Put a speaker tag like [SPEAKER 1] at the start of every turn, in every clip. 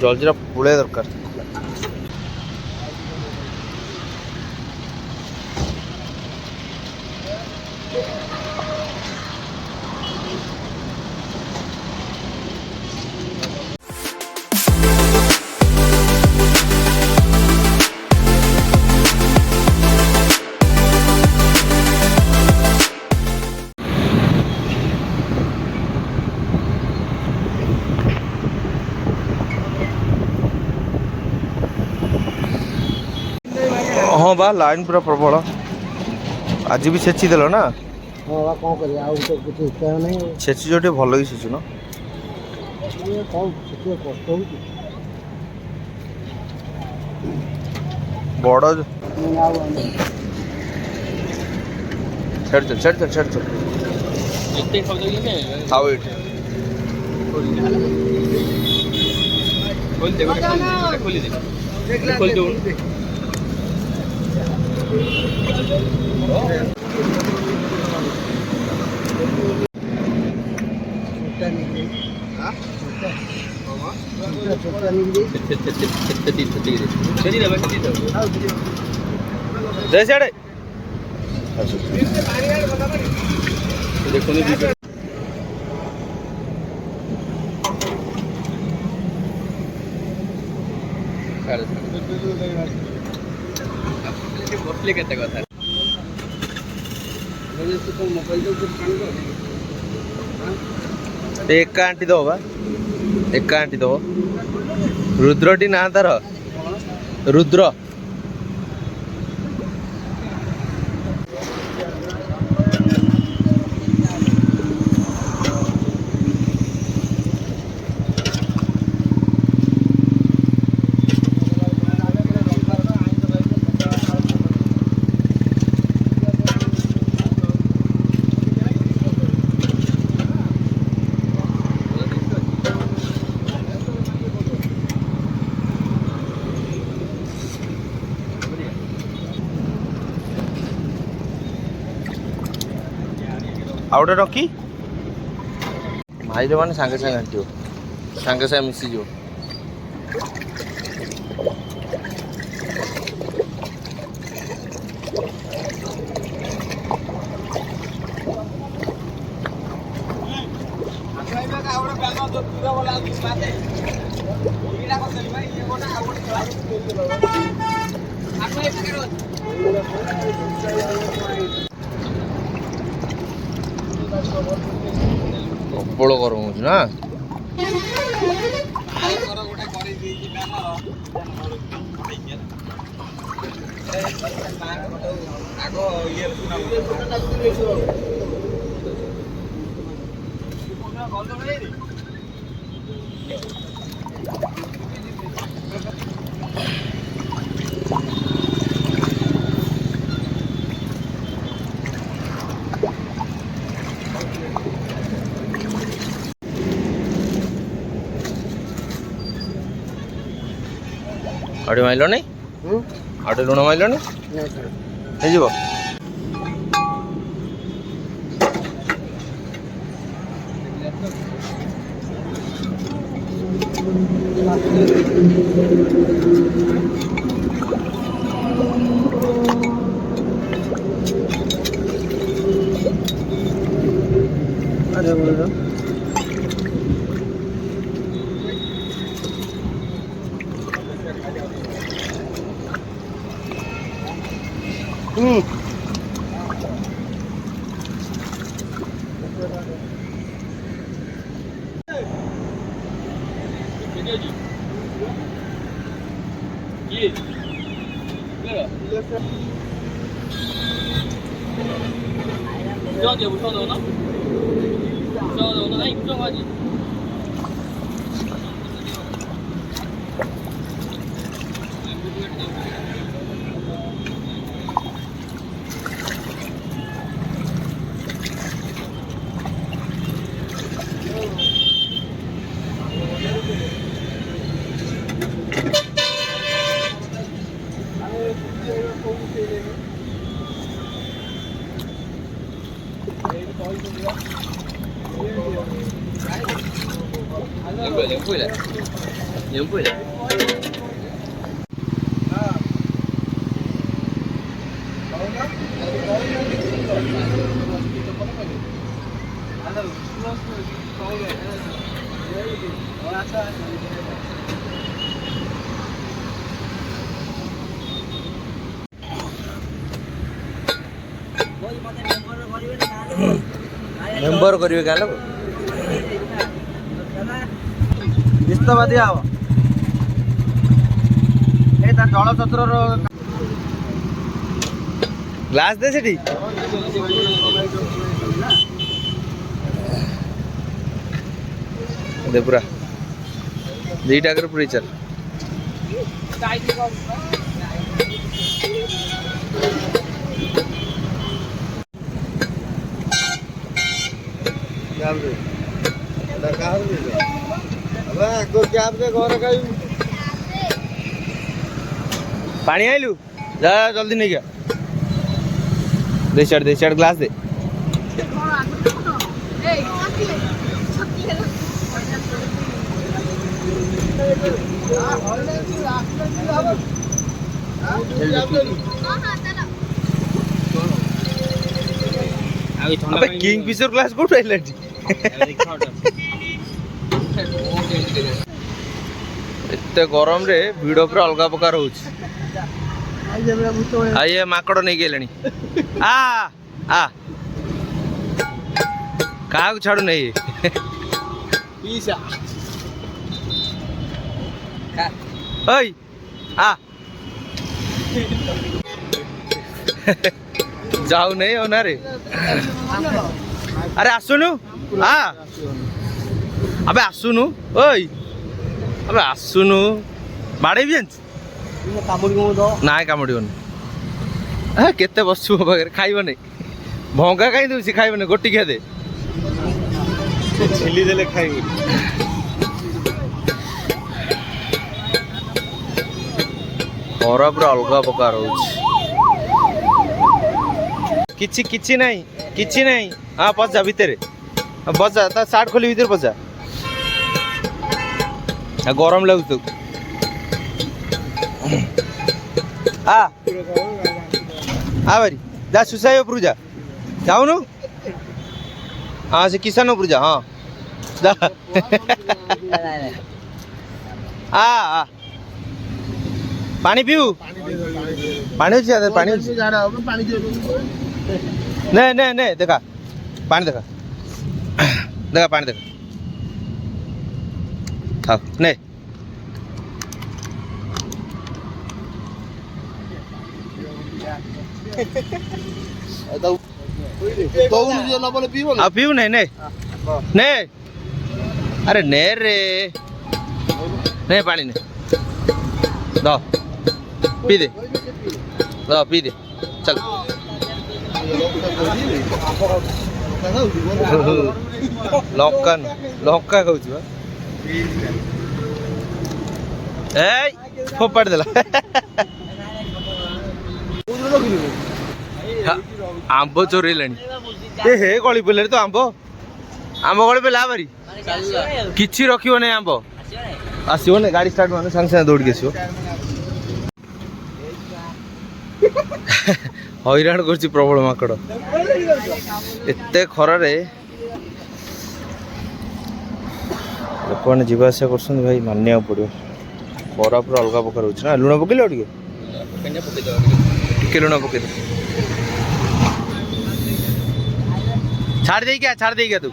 [SPEAKER 1] जलजीरा पुड़े दरकार। हाँ बा लाइन पूरा प्रबल आज भी छेची देल ना।
[SPEAKER 2] हाँ बा कौन करिए आउ तो कुछ इच्छा नहीं
[SPEAKER 1] छेची जो टे भल ही छेचुन
[SPEAKER 2] ये कौन छेची कष्ट हो कि
[SPEAKER 1] बड़
[SPEAKER 2] नहीं आउ
[SPEAKER 1] छेड़ चल छेड़ चल छेड़ चल
[SPEAKER 3] इतने खबर लगी है
[SPEAKER 1] आओ इट
[SPEAKER 3] खोल दे खोल दे खोल दे
[SPEAKER 1] जय साड़े
[SPEAKER 3] देखो नहीं बसले केते कथा
[SPEAKER 1] एक आंटी दो बा एक आंटी दो रुद्रटी ना तार रुद्र आउटे रखी भाई मैंने सांगे सांगे आंटी सांगे सांगे मिसी जो प्रबल गरम हो ना आटे माइल नहीं आटे लुण माइल नहीं हो अरे बोलो
[SPEAKER 3] 부정하지 무서워 넣어놔? 무서워 넣어놔? 아니 부정하지
[SPEAKER 1] मेम्बर करिवे का लोग
[SPEAKER 2] ଇସ୍ତଫା ଦିଆହବ ଏ ତା ଜଳଛତ୍ରର
[SPEAKER 1] ग्लास दे सेठी दे पूरा दीटा कर पूरी चल पानी आइलु जा जल्दी नहीं गया दे चार ग्लास दे अबे किंग फिशर ग्लास कोठ आइला एते गरम रे भिड़ पूरा अलग प्रकार हो ये माकड़ नहीं गेले आ आ का छाड़ू नहीं ओई आ जाऊ नहीं होना रे अरे आसुनु आ अबे आसुनु ओई अबे आसुनु बाड़े भी आंचु ना कामुड़न केते बसु पाखे खाइब नहीं भंगा कहीं दूसरी खाइब नहीं गोटी खिया दे छिली देले खाइब खरा पूरा अलग प्रकार हो किछि नहीं हाँ पचा भितर बजा ता सार्ट खोली भीतर पचा गरम लगुच तो आ भारी जा सुसाई ऊपर जा जाऊनु हाँ से किसान ऊपर जा हाँ जा आ पानी पीऊ पानी नहीं देखा पानी देखा पानी देखा हाँ नहीं पीऊ नहीं अरे ने रे नहीं पानी नहीं दो पी दे चल लंका खाऊ फोपाड़ देला आंब चोरे हे गली पड़े तो आंब गली पे भारी किसी रखियो नहीं आंब आसो ना गाड़ी स्टार्ट मानो सांगे सांगे दौड़ के आसो हैरान कर प्रबल माकड़ एते खरारे लोक मैंने जीवा आसा कर भाई मानिया पड़ो खरा पूरा अलग प्रकार हो लुण पकड़ टे लुण पकड़ छाड़ दे क्या तू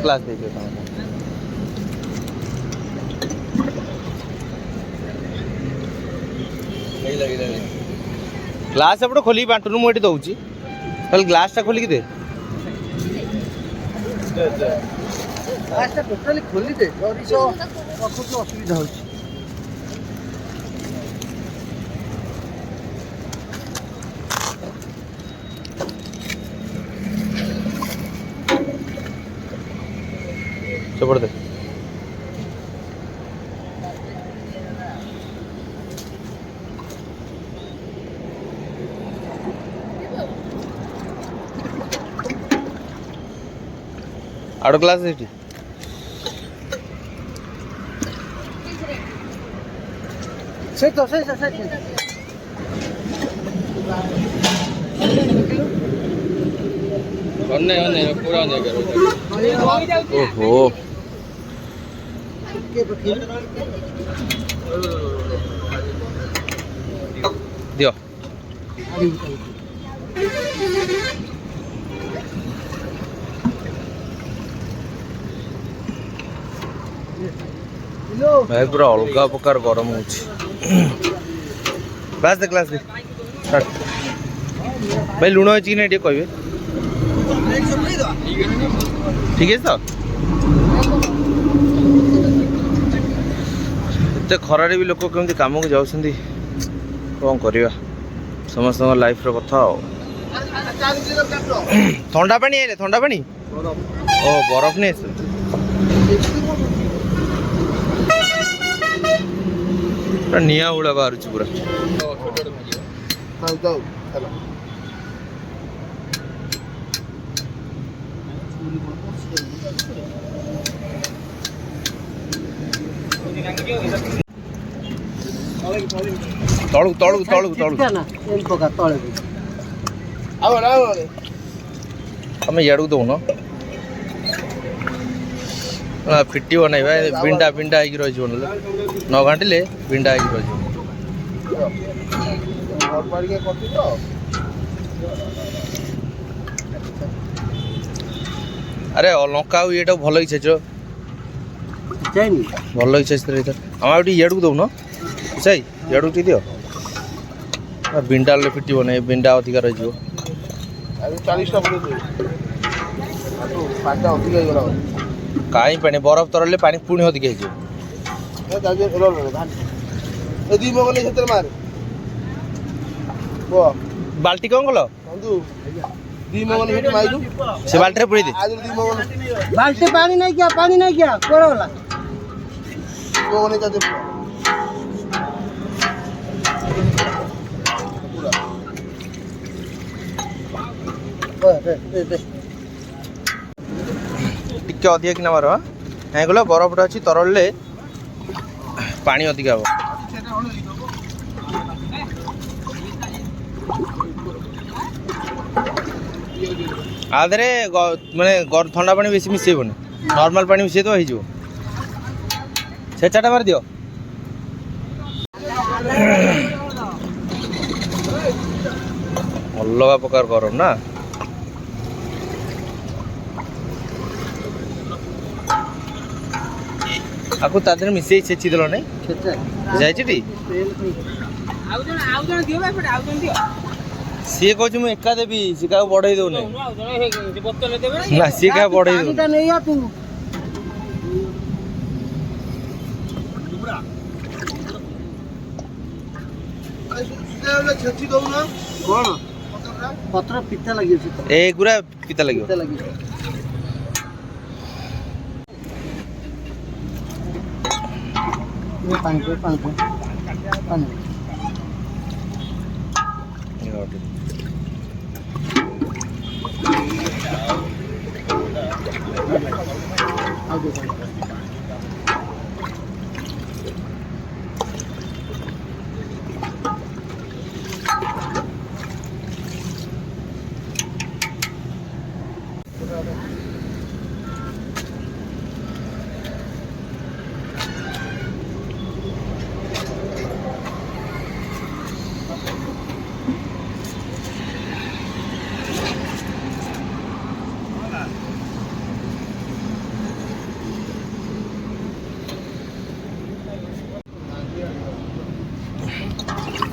[SPEAKER 1] क्लास देखिए ग्लास एपटे खोल बांटुनु मुझे दौची कल ग्लास टा खोलिक दे
[SPEAKER 2] टोटाली खोली दे असुविधा हो
[SPEAKER 1] चपड़ दे आड़ क्लास सेठी
[SPEAKER 2] से तो से
[SPEAKER 3] अन्य पूरा नहीं करो
[SPEAKER 1] ओहो
[SPEAKER 2] के बखिर
[SPEAKER 1] दियो
[SPEAKER 2] अरे
[SPEAKER 1] भाई पूरा अलग प्रकार गरम हो क्लास दे स्टार्ट भाई लुण अच्छी कि नहीं कहे ठीक है तो एत खरारे भी लोक केमती काम को जाऊँ कौन करवा समस्त लाइफ कथा ठंडा पानी आइले ठंडा पानी ओ बरफ नहीं निआ भाया बाहर पूरा तलू तलू तलू तलू
[SPEAKER 2] ना एम पका तळे
[SPEAKER 1] आम इड़ू दौन फिटी नहीं बिंडा बिंडा हो रही न घाटिले बिंडा हो रही अरे लंका ये भल इच्छा
[SPEAKER 2] जाइनी
[SPEAKER 1] भल इच्छा आम इड़ू दौन सही इड़ू टी दियो बिंडा फिट नहीं बिंडा अधिक रही
[SPEAKER 2] 40टा पाटा अधिक गला
[SPEAKER 1] कहीं पानी बरफ तरले पानी पुणी अधिक बाल्टी कौन कल से बाल्टी पुड़ी दे
[SPEAKER 2] बाल्टी पानी नहीं क्या कोड़ा वाला
[SPEAKER 1] टिके अधिक कि नमार कहीं गला बरफ अच्छी तरले पानी अधिक हम आधे माने ठंडा पानी बेसी मिसेबन नॉर्मल पानी मिसे तो हो से चाटा मार दियो अलग प्रकार गरम ना आपको तादर मिसे छेची देलो नहीं जाइछटी सी कहूँ मुझे एका देवी सी क्या बढ़ई दौने ना सी क्या बढ़ई दौ
[SPEAKER 2] नहीं आ तू कौन पत्र पिता लगी
[SPEAKER 1] ए गुरा पिता लगी
[SPEAKER 2] पिता लगी ये पानी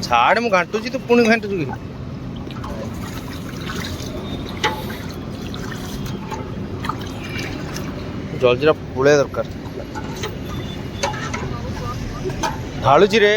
[SPEAKER 1] छाड़ मु घाटुची तो पुणी घाटुचु कि जलजीरा पुळे दरकार ढालुची रे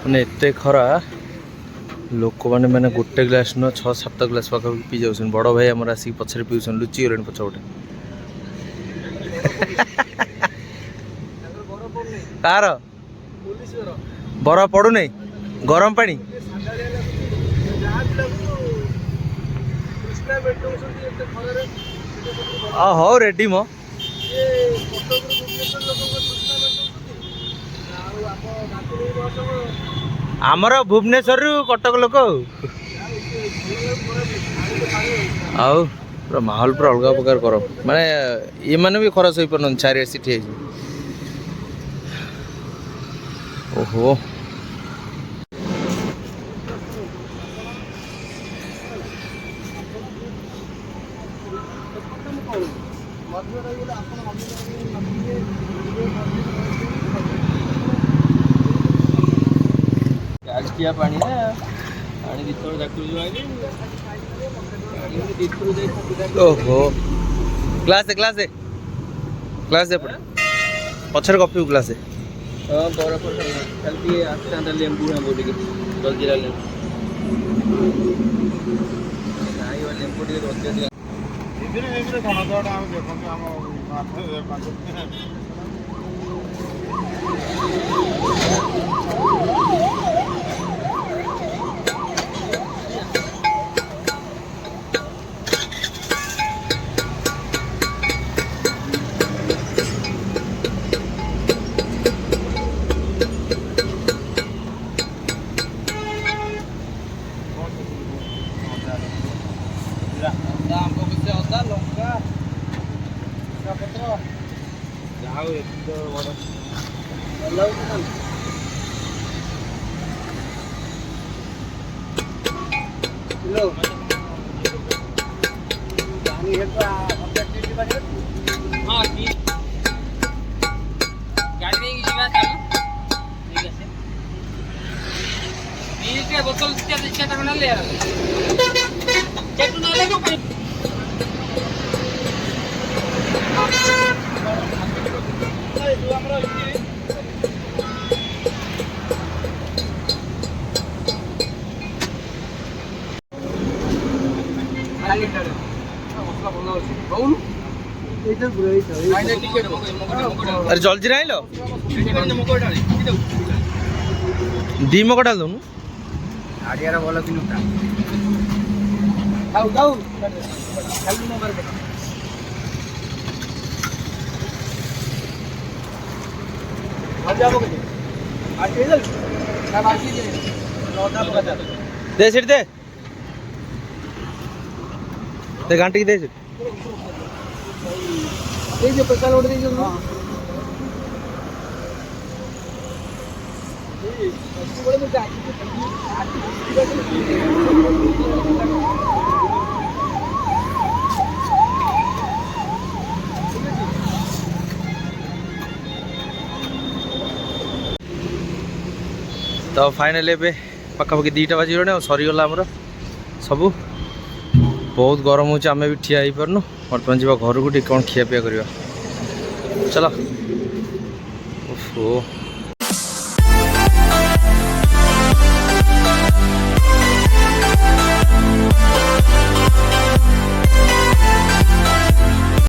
[SPEAKER 1] ମାନେ ଏତେ ଖରା ଲୋକମାନେ ମାନେ ଗୋଟେ ଗ୍ଲାସ୍ ନୁହଁ 6-7 ଗ୍ଲାସ୍ ପାଖାପାଖି ପିଇ ଯାଉଛନ୍ତି। ବଡ଼ ଭାଇ ଆମର ଆସିକି ପଛରେ ପିଉଛନ୍ତି, ଲୁଚି ଗଲେଣି ପଛ ଗୋଟେ। କାହାର ବରଫ ପଡ଼ୁନି, ଗରମ ପାଣି। ହଉ ରେଡି ମ ଆମର ଭୁବନେଶ୍ୱରରୁ କଟକ ଲୋକ ଆଉ ପୁରା ମାହୋଲ ପୁରା ଅଲଗା ପ୍ରକାର ଗରମ। ମାନେ ଏମାନେ ବି ଖରା ଶୋଇପାରୁନାହାନ୍ତି, ଚାରିଆଡ଼େ ସିଠି ହେଇଛି। ଓହୋ
[SPEAKER 3] ଗାଡ଼ିଆ ପାଣି ନା ପାଣି ଦିଥର ଡାକୁଛୁ ଆଇଲି ଦିଥର ଯାଇ
[SPEAKER 1] ଓହୋ ଗ୍ଲାସେ ଗ୍ଲାସେ ଗ୍ଲାସେ ଏପଟେ ପଛରେ କପିବୁ ଗ୍ଲାସେ।
[SPEAKER 3] ହଁ ବରଫ ଖାଲି ଟିକେ ଆସିଥାନ୍ତା ଲେମ୍ବୁ ଫେମ୍ବୁ ଟିକେ ଜଲଜିରା ଲେମ୍ବୁ ନାଇଁ ଲେମ୍ବୁ ଟିକେ ଜଲଜିରା ଆମ୍ବ ମିଶା ଅଦା ଲଙ୍କା ପତ୍ର ଯାହା ହଉ ଏତେ ବଡ଼ ଭଲ ଲାଗୁଛି। ହଁ ଠିକ୍ ଗାଡ଼ି ନେଇକି ଯିବା ଚାଲ ଠିକ୍ ଅଛି। ଦୁଇଟା ବୋତଲ ଚାରିଟା ଖଣ୍ଡେ ନେଲେ କେତେ ନେଲେ ଆମର
[SPEAKER 1] अरे जल्दी आइल दी मग डाल दौनु
[SPEAKER 3] आड़िया भल कि
[SPEAKER 1] दे सीट दे घंटे की दे सीट
[SPEAKER 2] पैसा लौट दीजिए।
[SPEAKER 1] तो फाइनल ए पखापाखि 2टा बाजिगला सरीगला आमर सबू बहुत गरम हो आम भी ठिया हो पार्नु बर्तमान जा घर को कौन खियापिया करवा चलो ओहो।